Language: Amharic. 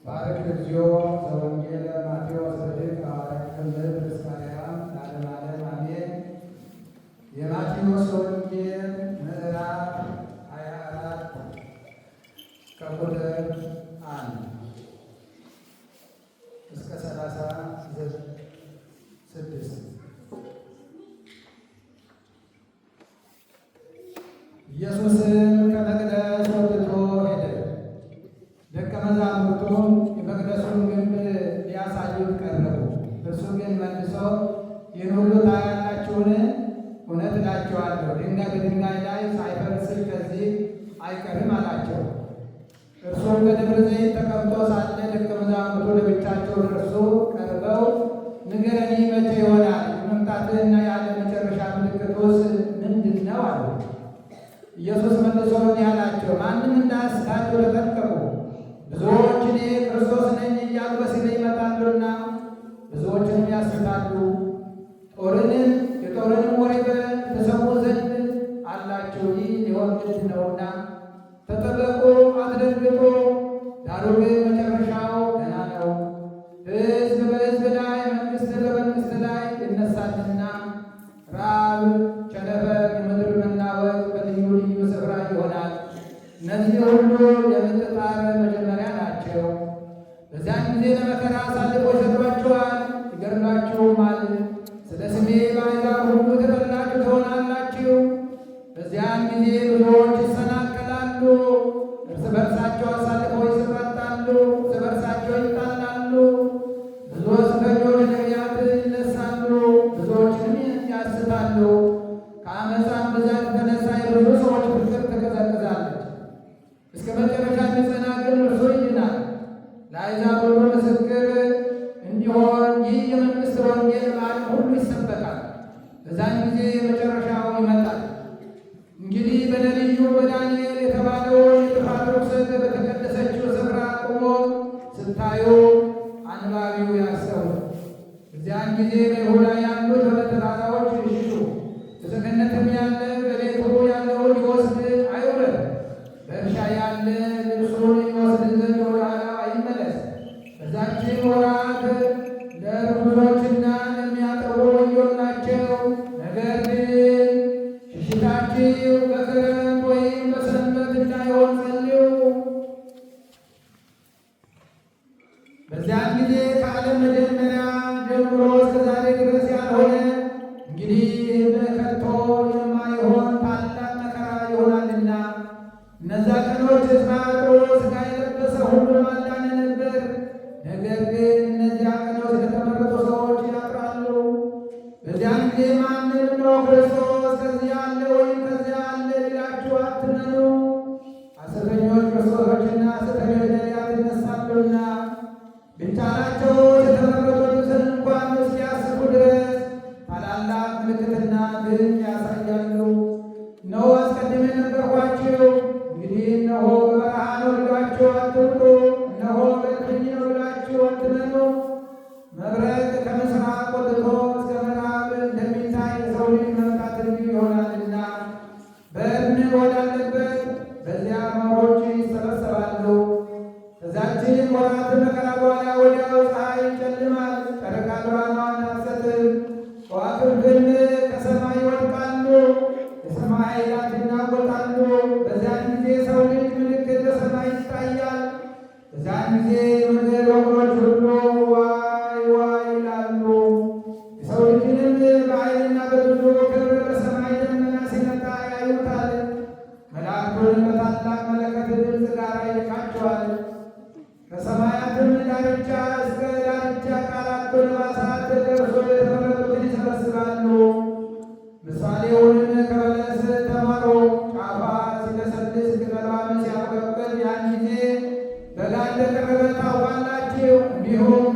ባረክ እግዚኦ ዘወንጌለ ማቴዎስ ጽድቅ ሐዋርያ ክምር እስካርያም ለዓለመ ዓለም አሜን። የማቴዎስ ወንጌል ምዕራፍ 24 ከቁጥር 1 እስከ 36። ኢየሱስም ከመቅደስ ወጥቶ ሄደ። ደቀ መዛሙርቱም የመቅደሱን ግንብ ሊያሳዩት ቀረቡ። እርሱ ግን መልሶ ይህን ሁሉ ታያላችሁን? እውነት እላችኋለሁ ድንጋይ በድንጋይ ላይ ሳይፈርስ ከዚህ አይቀርም አላቸው። እርሱም በደብረ ዘይት ተቀምጦ ሳለ ደቀ መዛሙርቱ ለብቻቸው እርሱ ቀርበው ንገረኒ፣ መቼ ይሆናል የመምጣትህና ያለ መጨረሻ ምልክቱስ ምንድን ነው አሉ። ኢየሱስ መልሶ እንዲህ አላቸው፣ ማንም እንዳያስታችሁ ተጠንቀቁ። ብዙዎች እኔ ክርስቶስ ነኝ እያሉ በስሜ ይመጣሉና ብዙዎችንም ያስታሉ። የጦርንም ወሬ ተሰሙ ዘንድ አላችሁ፣ ይህ ሊሆን ግድ ነውና ተጠበቁ፣ አትደንግጡ። ዳሩ ግን መጨረሻው ገና ነው። ሕዝብ በሕዝብ ላይ፣ መንግሥት በመንግሥት ላይ ይነሳልና ራብ፣ ቸነፈር፣ የምድር መናወጥ በልዩ ልዩ ስፍራ ይሆናል። እነዚህ ሁሉ የምጥጣር መጀመሪያ ናቸው። በዚያን ጊዜ ለመከራ አሳልፈው ይሰጧችኋል፣ ይገድሏችሁማል። ስለ ስሜ በአሕዛብ ሁሉ የተጠላችሁ ትሆናላችሁ። በዚያን ጊዜ ብዙዎች ይሰናከላሉ፣ እርስ በርሳቸው አሳልፈው ይሰጣጣሉ፣ እርስ በርሳቸው ይጣላሉ። ብዙ ሐሰተኞች ነቢያት ይነሳሉ፣ ብዙዎችንም ያስታሉ። ከዓመፃም ብዛት የተነሣ የብዙ ሰዎች ፍቅር ትቀዘቅዛለች። እስከ መጨረሻ የሚጸና ግን እርሱ ይድናል። ለአሕዛብ ሁሉ ምስክር እንዲሆን ይህ የመንግሥት ወንጌል በዓለም ሁሉ ይሰበካል። በዛን ጊዜ የመጨረሻው ይመጣል። እንግዲህ በነቢዩ በዳንኤል የተባለውን የጥፋት ርኵሰት በተቀደሰችው ስፍራ ቆሞ ስታዩ አንባቢው ያስተውል። እዚያን ጊዜ በይሁዳ ያሉት ወደ ተራራዎች ይሽሹ። በሰገነትም ያለ በቤቱ ያለውን ሊወስድ አይውረድ። በእርሻ ያለ ልብሱን ይወስድ ዘንድ ወደ ኋላው አይመለስ። በዛችን ወራት ለርጉዞችና ለሚያጠቡ ወዮላቸው። ነገር ግን ሽሽታችሁ በክረምት ወይም በሰንበት እንዳይሆን ጸልዩ። በዚያን ጊዜ ከዓለም መጀመሪያ ጀምሮ እስከ ዛሬ ድረስ ያልሆነ እንግዲህ ከቶ የማይሆን ታላቅ መከራ ይሆናልና። እነዛ ቀኖች ተስፋጥሮ ሥጋ የለበሰ ሁሉ አዳነ ነበር። ነገር ግን እነዚያ ቀኖች ለተመረጡ ሰዎች ያጥራሉ። በዚያን ጊዜ ማንም ነው ክርስቶስ ከዚህ አለ ወይም ከዚያ አለ ሊላችሁ አትመኑ። ሐሰተኞች ክርስቶሶችና ሐሰተኞች ነቢያት ይነሳሉና ቢቻላቸው የተመረጡትን እንኳን እስኪያስቱ ድረስ ታላላቅ ምልክትና ድንቅ ያሳያሉ። እነሆ አስቀድሜ ነገርኋችሁ። እንግዲህ እነሆ በበረሃ ነው ብላችሁ አትውጡ፣ እነሆ በእልፍኝ ነው ብላችሁ አትመኑ። መብረቅ ከምሥራቅ ወጥቶ እስከ ምዕራብ እንደሚታይ የሰው ልጅ መምጣት እንዲሁ ይሆናልና። በእብን ወዳለበት በዚያ መሮች ይሰበሰባሉ። ከዛችን ወራት መከራ በኋላ ወዲያው ፀሐይ ይጨልማል፣ ጨረቃ ብርሃኗን አትሰጥም፣ ከዋክብትም ከሰማይ ይወድቃሉ፣ የሰማይ ኃይላት ይናወጣሉ። በዚያን ጊዜ ሰው ልጅ ምልክት በሰማይ ይታያል። በዚያን ጊዜ የምድር ወገኖች ሁሉ ዋይ ዋይ ይላሉ። የሰው ልጅንም በኃይልና በብዙ ክብር በሰማይ ደመና ሲመጣ ያዩታል። መላእክቱንም በታላቅ መለከት ድምፅ ጋር ይልካቸዋል። ከሰማያትም ዳርቻ እስከ ዳርቻ ቃላት ነፋሳት ደርሶ የተመረጡትን ይሰበስባሉ። ምሳሌውንም ከበለስ ተማሩ። ጫፏ ሲለሰልስ ቅጠሏም ሲያብቀቀል ያን ጊዜ በጋ እንደቀረበ ታውቃላችሁ። እንዲሁም